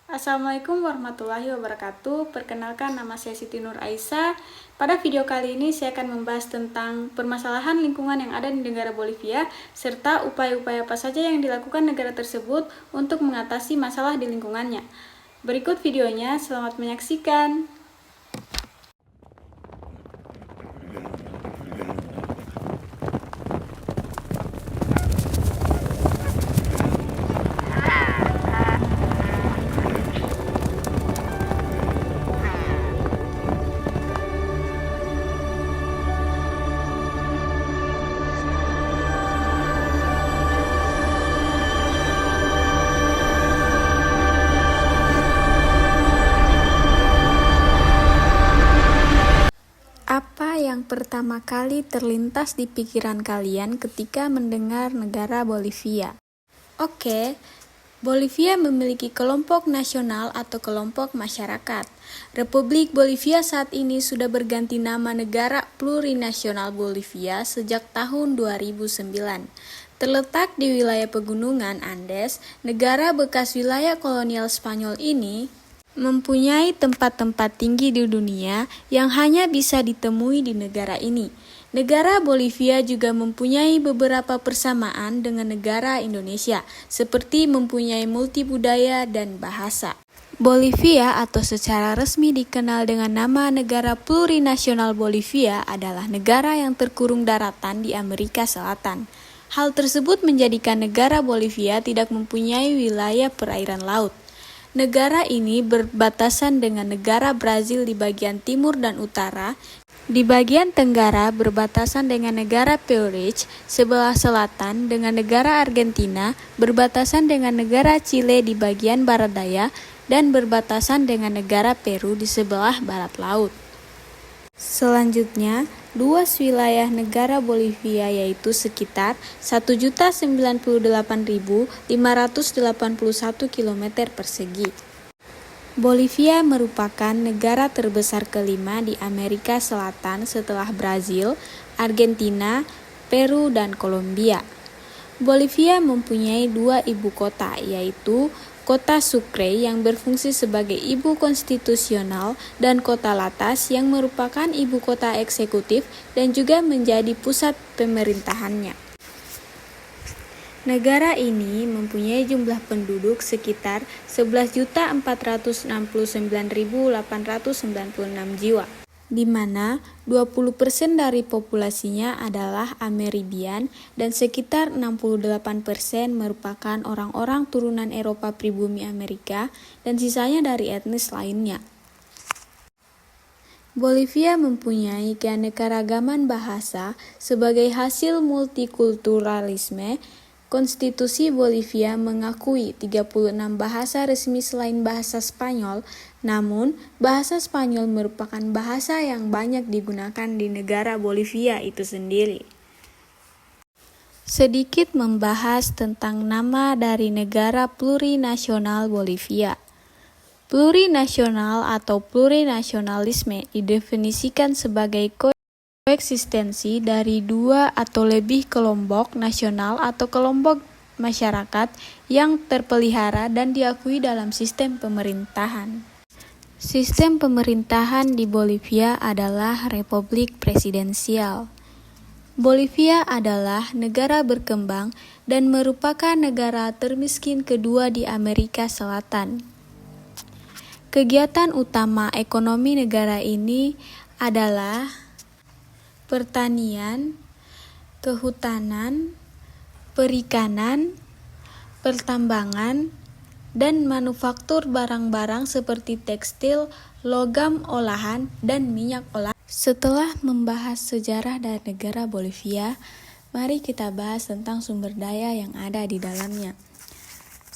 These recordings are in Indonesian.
Assalamualaikum warahmatullahi wabarakatuh. Perkenalkan, nama saya Siti Nur Aisyah. Pada video kali ini saya akan membahas tentang permasalahan lingkungan yang ada di negara Bolivia serta upaya-upaya apa saja yang dilakukan negara tersebut untuk mengatasi masalah di lingkungannya. Berikut videonya, selamat menyaksikan. Apa yang pertama kali terlintas di pikiran kalian ketika mendengar negara Bolivia? Oke, Bolivia memiliki kelompok nasional atau kelompok masyarakat. Republik Bolivia saat ini sudah berganti nama Negara Plurinasional Bolivia sejak tahun 2009. Terletak di wilayah pegunungan Andes, negara bekas wilayah kolonial Spanyol ini mempunyai tempat-tempat tinggi di dunia yang hanya bisa ditemui di negara ini. Negara Bolivia juga mempunyai beberapa persamaan dengan negara Indonesia, seperti mempunyai multi budaya dan bahasa. Bolivia atau secara resmi dikenal dengan nama Negara Plurinasional Bolivia adalah negara yang terkurung daratan di Amerika Selatan. Hal tersebut menjadikan negara Bolivia tidak mempunyai wilayah perairan laut. Negara ini berbatasan dengan negara Brazil di bagian timur dan utara. Di bagian tenggara berbatasan dengan negara Peru, sebelah selatan dengan negara Argentina, berbatasan dengan negara Chile di bagian barat daya, dan berbatasan dengan negara Peru di sebelah barat laut. Selanjutnya, luas wilayah negara Bolivia yaitu sekitar 1.098.581 km persegi. Bolivia merupakan negara terbesar kelima di Amerika Selatan setelah Brazil, Argentina, Peru, dan Kolombia. Bolivia mempunyai dua ibu kota, yaitu Kota Sucre yang berfungsi sebagai ibu konstitusional dan Kota Latas yang merupakan ibu kota eksekutif dan juga menjadi pusat pemerintahannya. Negara ini mempunyai jumlah penduduk sekitar 11.469.896 jiwa, di mana 20% dari populasinya adalah Amerindian dan sekitar 68% merupakan orang-orang turunan Eropa pribumi Amerika dan sisanya dari etnis lainnya. Bolivia mempunyai keanekaragaman bahasa sebagai hasil multikulturalisme. Konstitusi Bolivia mengakui 36 bahasa resmi selain bahasa Spanyol, namun bahasa Spanyol merupakan bahasa yang banyak digunakan di negara Bolivia itu sendiri. Sedikit membahas tentang nama dari negara plurinasional Bolivia. Plurinasional atau plurinasionalisme didefinisikan sebagai koeksistensi dari dua atau lebih kelompok nasional atau kelompok masyarakat yang terpelihara dan diakui dalam sistem pemerintahan. Sistem pemerintahan di Bolivia adalah republik presidensial. Bolivia adalah negara berkembang dan merupakan negara termiskin kedua di Amerika Selatan. Kegiatan utama ekonomi negara ini adalah pertanian, kehutanan, perikanan, pertambangan, dan manufaktur barang-barang seperti tekstil, logam olahan, dan minyak olahan. Setelah membahas sejarah dari negara Bolivia, mari kita bahas tentang sumber daya yang ada di dalamnya.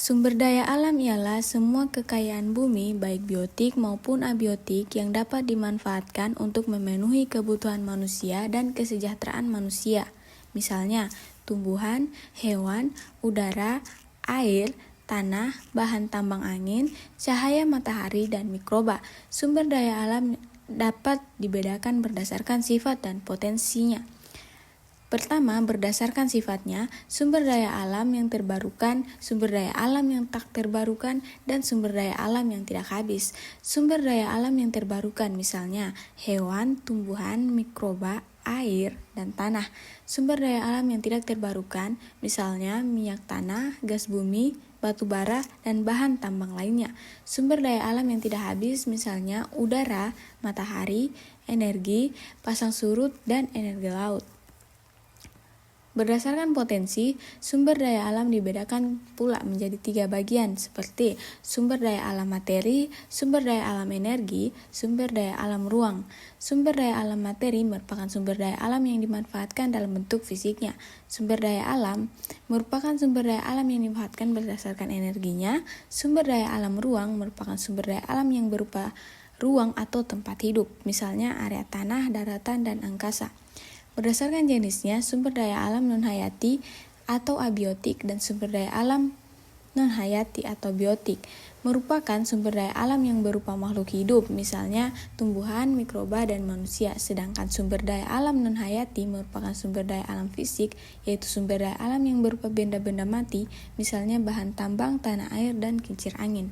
Sumber daya alam ialah semua kekayaan bumi, baik biotik maupun abiotik, yang dapat dimanfaatkan untuk memenuhi kebutuhan manusia dan kesejahteraan manusia. Misalnya, tumbuhan, hewan, udara, air, tanah, bahan tambang angin, cahaya matahari, dan mikroba. Sumber daya alam dapat dibedakan berdasarkan sifat dan potensinya. Pertama, berdasarkan sifatnya, sumber daya alam yang terbarukan, sumber daya alam yang tak terbarukan, dan sumber daya alam yang tidak habis. Sumber daya alam yang terbarukan misalnya hewan, tumbuhan, mikroba, air, dan tanah. Sumber daya alam yang tidak terbarukan misalnya minyak tanah, gas bumi, batu bara, dan bahan tambang lainnya. Sumber daya alam yang tidak habis misalnya udara, matahari, energi, pasang surut, dan energi laut. Berdasarkan potensi, sumber daya alam dibedakan pula menjadi 3 bagian seperti sumber daya alam materi, sumber daya alam energi, sumber daya alam ruang. Sumber daya alam materi merupakan sumber daya alam yang dimanfaatkan dalam bentuk fisiknya. Sumber daya alam merupakan sumber daya alam yang dimanfaatkan berdasarkan energinya. Sumber daya alam ruang merupakan sumber daya alam yang berupa ruang atau tempat hidup, misalnya area tanah, daratan, dan angkasa. Berdasarkan jenisnya, sumber daya alam non-hayati atau abiotik dan sumber daya alam non-hayati atau biotik merupakan sumber daya alam yang berupa makhluk hidup, misalnya tumbuhan, mikroba, dan manusia. Sedangkan sumber daya alam non-hayati merupakan sumber daya alam fisik, yaitu sumber daya alam yang berupa benda-benda mati, misalnya bahan tambang, tanah air, dan kincir angin.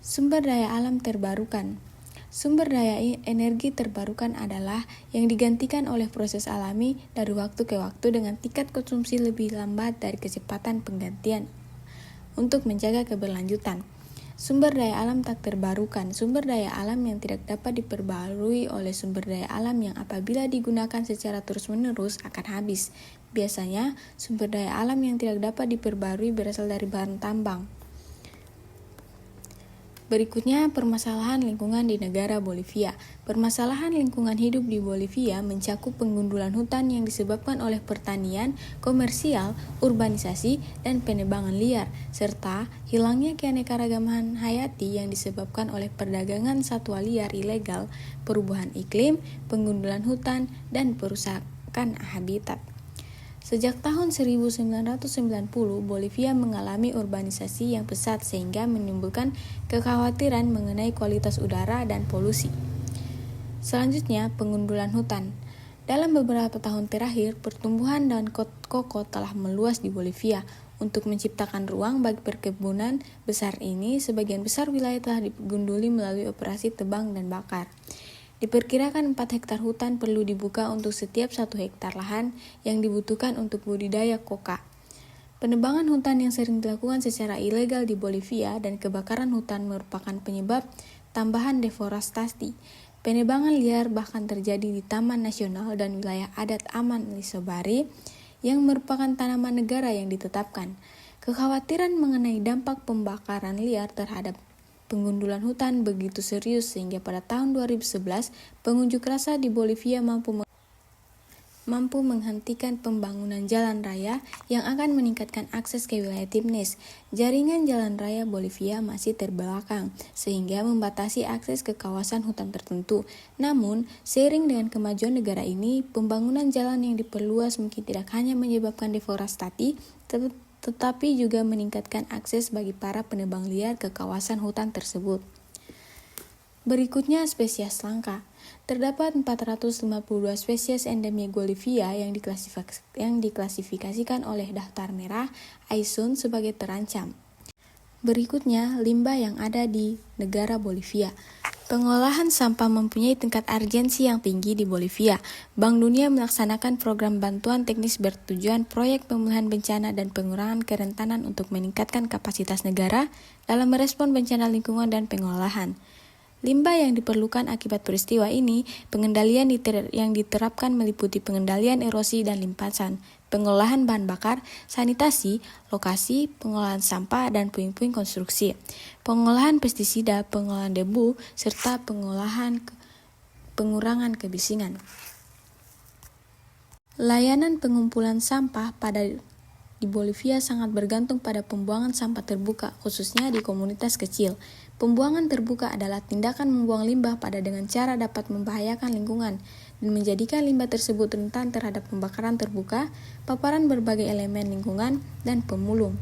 Sumber daya alam terbarukan. Sumber daya energi terbarukan adalah yang digantikan oleh proses alami dari waktu ke waktu dengan tingkat konsumsi lebih lambat dari kecepatan penggantian untuk menjaga keberlanjutan. Sumber daya alam tak terbarukan. Sumber daya alam yang tidak dapat diperbarui oleh sumber daya alam yang apabila digunakan secara terus-menerus akan habis. Biasanya, sumber daya alam yang tidak dapat diperbarui berasal dari bahan tambang. Berikutnya, permasalahan lingkungan di negara Bolivia. Permasalahan lingkungan hidup di Bolivia mencakup penggundulan hutan yang disebabkan oleh pertanian, komersial, urbanisasi, dan penebangan liar, serta hilangnya keanekaragaman hayati yang disebabkan oleh perdagangan satwa liar ilegal, perubahan iklim, penggundulan hutan, dan perusakan habitat. Sejak tahun 1990, Bolivia mengalami urbanisasi yang pesat sehingga menimbulkan kekhawatiran mengenai kualitas udara dan polusi. Selanjutnya, penggundulan hutan. Dalam beberapa tahun terakhir, pertumbuhan daun koko telah meluas di Bolivia. Untuk menciptakan ruang bagi perkebunan besar ini, sebagian besar wilayah telah digunduli melalui operasi tebang dan bakar. Diperkirakan 4 hektar hutan perlu dibuka untuk setiap 1 hektar lahan yang dibutuhkan untuk budidaya koka. Penebangan hutan yang sering dilakukan secara ilegal di Bolivia dan kebakaran hutan merupakan penyebab tambahan deforestasi. Penebangan liar bahkan terjadi di Taman Nasional dan wilayah adat Aman Lisobari yang merupakan tanaman negara yang ditetapkan. Kekhawatiran mengenai dampak pembakaran liar terhadap penggundulan hutan begitu serius sehingga pada tahun 2011 pengunjuk rasa di Bolivia mampu menghentikan pembangunan jalan raya yang akan meningkatkan akses ke wilayah Timnes. Jaringan jalan raya Bolivia masih terbelakang sehingga membatasi akses ke kawasan hutan tertentu. Namun, seiring dengan kemajuan negara ini, pembangunan jalan yang diperluas mungkin tidak hanya menyebabkan deforestasi, tetapi juga meningkatkan akses bagi para penebang liar ke kawasan hutan tersebut. Berikutnya, spesies langka. Terdapat 452 spesies endemik Bolivia yang diklasifikasikan oleh Daftar Merah IUCN sebagai terancam. Berikutnya, limbah yang ada di negara Bolivia. Pengolahan sampah mempunyai tingkat urgensi yang tinggi di Bolivia. Bank Dunia melaksanakan program bantuan teknis bertujuan proyek pemulihan bencana dan pengurangan kerentanan untuk meningkatkan kapasitas negara dalam merespon bencana lingkungan dan pengolahan. Limbah yang diperlukan akibat peristiwa ini, pengendalian yang diterapkan meliputi pengendalian erosi dan limpasan, pengolahan bahan bakar, sanitasi, lokasi, pengolahan sampah, dan puing-puing konstruksi, pengolahan pestisida, pengolahan debu, serta pengurangan kebisingan. Layanan pengumpulan sampah di Bolivia sangat bergantung pada pembuangan sampah terbuka, khususnya di komunitas kecil. Pembuangan terbuka adalah tindakan membuang limbah dengan cara dapat membahayakan lingkungan dan menjadikan limbah tersebut rentan terhadap pembakaran terbuka, paparan berbagai elemen lingkungan, dan pemulung.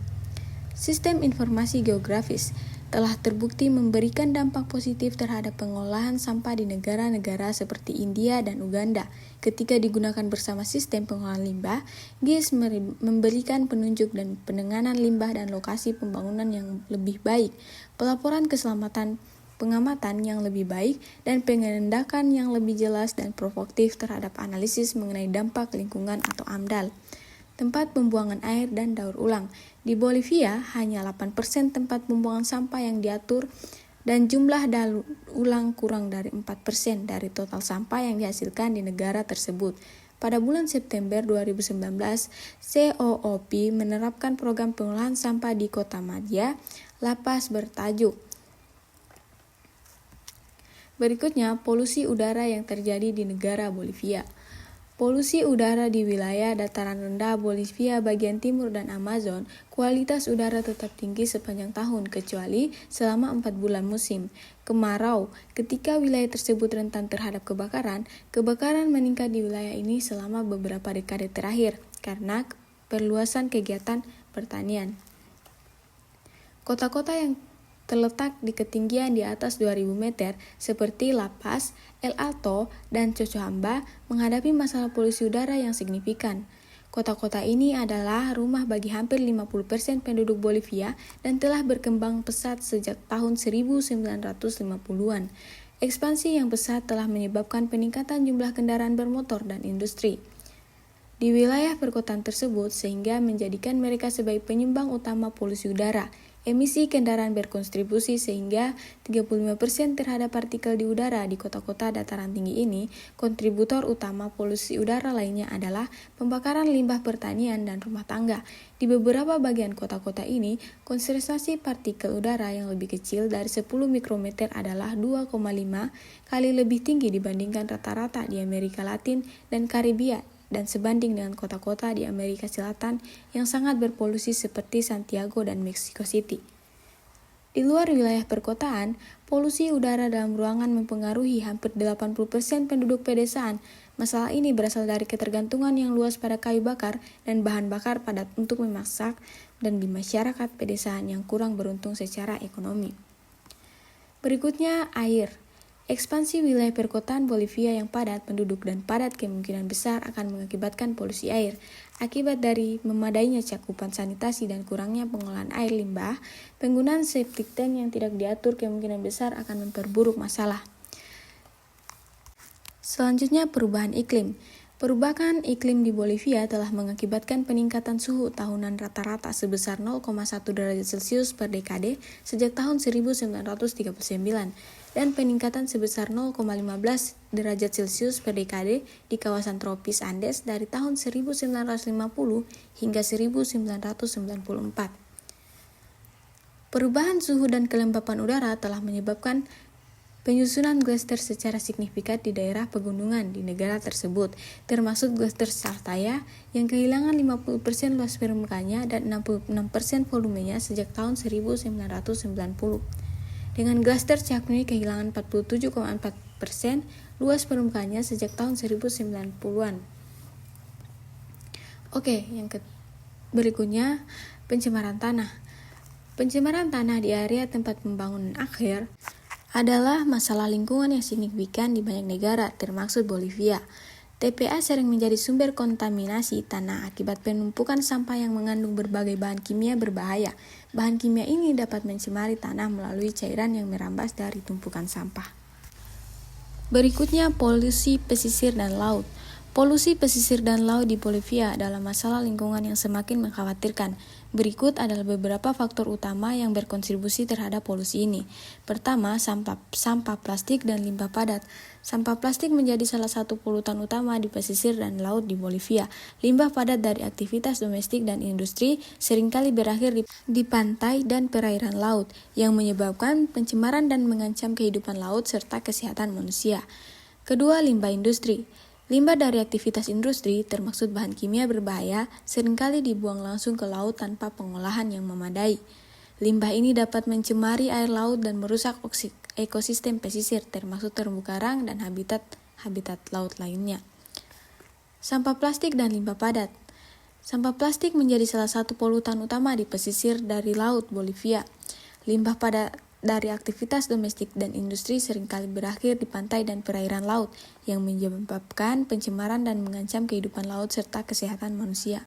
Sistem informasi geografis. telah terbukti memberikan dampak positif terhadap pengolahan sampah di negara-negara seperti India dan Uganda. Ketika digunakan bersama sistem pengolahan limbah, GIS memberikan penunjuk dan penanganan limbah dan lokasi pembangunan yang lebih baik, pelaporan keselamatan pengamatan yang lebih baik, dan penindakan yang lebih jelas dan proaktif terhadap analisis mengenai dampak lingkungan atau AMDAL. Tempat pembuangan air dan daur ulang. Di Bolivia, hanya 8% tempat pembuangan sampah yang diatur dan jumlah daur ulang kurang dari 4% dari total sampah yang dihasilkan di negara tersebut. Pada bulan September 2019, COOP menerapkan program pengolahan sampah di Kota Madya, La Paz bertajuk. Berikutnya, polusi udara yang terjadi di negara Bolivia. Polusi udara di wilayah dataran rendah Bolivia bagian timur dan Amazon, kualitas udara tetap tinggi sepanjang tahun kecuali selama 4 bulan musim kemarau. Ketika wilayah tersebut rentan terhadap kebakaran meningkat di wilayah ini selama beberapa dekade terakhir karena perluasan kegiatan pertanian. Kota-kota yang terletak di ketinggian di atas 2.000 meter seperti La Paz, El Alto, dan Cochabamba menghadapi masalah polusi udara yang signifikan. Kota-kota ini adalah rumah bagi hampir 50% penduduk Bolivia dan telah berkembang pesat sejak tahun 1950-an. Ekspansi yang pesat telah menyebabkan peningkatan jumlah kendaraan bermotor dan industri di wilayah perkotaan tersebut sehingga menjadikan mereka sebagai penyumbang utama polusi udara. Emisi kendaraan berkontribusi sehingga 35% terhadap partikel di udara di kota-kota dataran tinggi ini. Kontributor utama polusi udara lainnya adalah pembakaran limbah pertanian dan rumah tangga. Di beberapa bagian kota-kota ini, konsentrasi partikel udara yang lebih kecil dari 10 mikrometer adalah 2,5 kali lebih tinggi dibandingkan rata-rata di Amerika Latin dan Karibia, dan sebanding dengan kota-kota di Amerika Selatan yang sangat berpolusi seperti Santiago dan Mexico City. Di luar wilayah perkotaan, polusi udara dalam ruangan mempengaruhi hampir 80% penduduk pedesaan. Masalah ini berasal dari ketergantungan yang luas pada kayu bakar dan bahan bakar padat untuk memasak dan di masyarakat pedesaan yang kurang beruntung secara ekonomi. Berikutnya, air. Ekspansi wilayah perkotaan Bolivia yang padat penduduk dan padat kemungkinan besar akan mengakibatkan polusi air. Akibat dari memadainya cakupan sanitasi dan kurangnya pengolahan air limbah, penggunaan septic tank yang tidak diatur kemungkinan besar akan memperburuk masalah. Selanjutnya, perubahan iklim. Perubahan iklim di Bolivia telah mengakibatkan peningkatan suhu tahunan rata-rata sebesar 0,1 derajat Celcius per dekade sejak tahun 1939 dan peningkatan sebesar 0,15 derajat Celcius per dekade di kawasan tropis Andes dari tahun 1950 hingga 1994. Perubahan suhu dan kelembapan udara telah menyebabkan penyusunan glaster secara signifikan di daerah pegunungan di negara tersebut, termasuk glaster Saltaya yang kehilangan 50% luas permukaannya dan 66% volumenya sejak tahun 1990. Dengan glaster Chacnoy kehilangan 47,4% luas permukaannya sejak tahun 1990-an. Oke, yang berikutnya, pencemaran tanah. Pencemaran tanah di area tempat pembangunan akhir adalah masalah lingkungan yang signifikan di banyak negara, termasuk Bolivia. TPA sering menjadi sumber kontaminasi tanah akibat penumpukan sampah yang mengandung berbagai bahan kimia berbahaya. Bahan kimia ini dapat mencemari tanah melalui cairan yang merambat dari tumpukan sampah. Berikutnya, polusi pesisir dan laut. Polusi pesisir dan laut di Bolivia adalah masalah lingkungan yang semakin mengkhawatirkan. Berikut adalah beberapa faktor utama yang berkontribusi terhadap polusi ini. Pertama, sampah plastik dan limbah padat. Sampah plastik menjadi salah satu polutan utama di pesisir dan laut di Bolivia. Limbah padat dari aktivitas domestik dan industri seringkali berakhir di pantai dan perairan laut, yang menyebabkan pencemaran dan mengancam kehidupan laut serta kesehatan manusia. Kedua, limbah industri. Limbah dari aktivitas industri, termasuk bahan kimia berbahaya, seringkali dibuang langsung ke laut tanpa pengolahan yang memadai. Limbah ini dapat mencemari air laut dan merusak ekosistem pesisir, termasuk terumbu karang dan habitat laut lainnya. Sampah plastik dan limbah padat. Sampah plastik menjadi salah satu polutan utama di pesisir dari laut Bolivia. Limbah padat dari aktivitas domestik dan industri seringkali berakhir di pantai dan perairan laut, yang menyebabkan pencemaran dan mengancam kehidupan laut serta kesehatan manusia.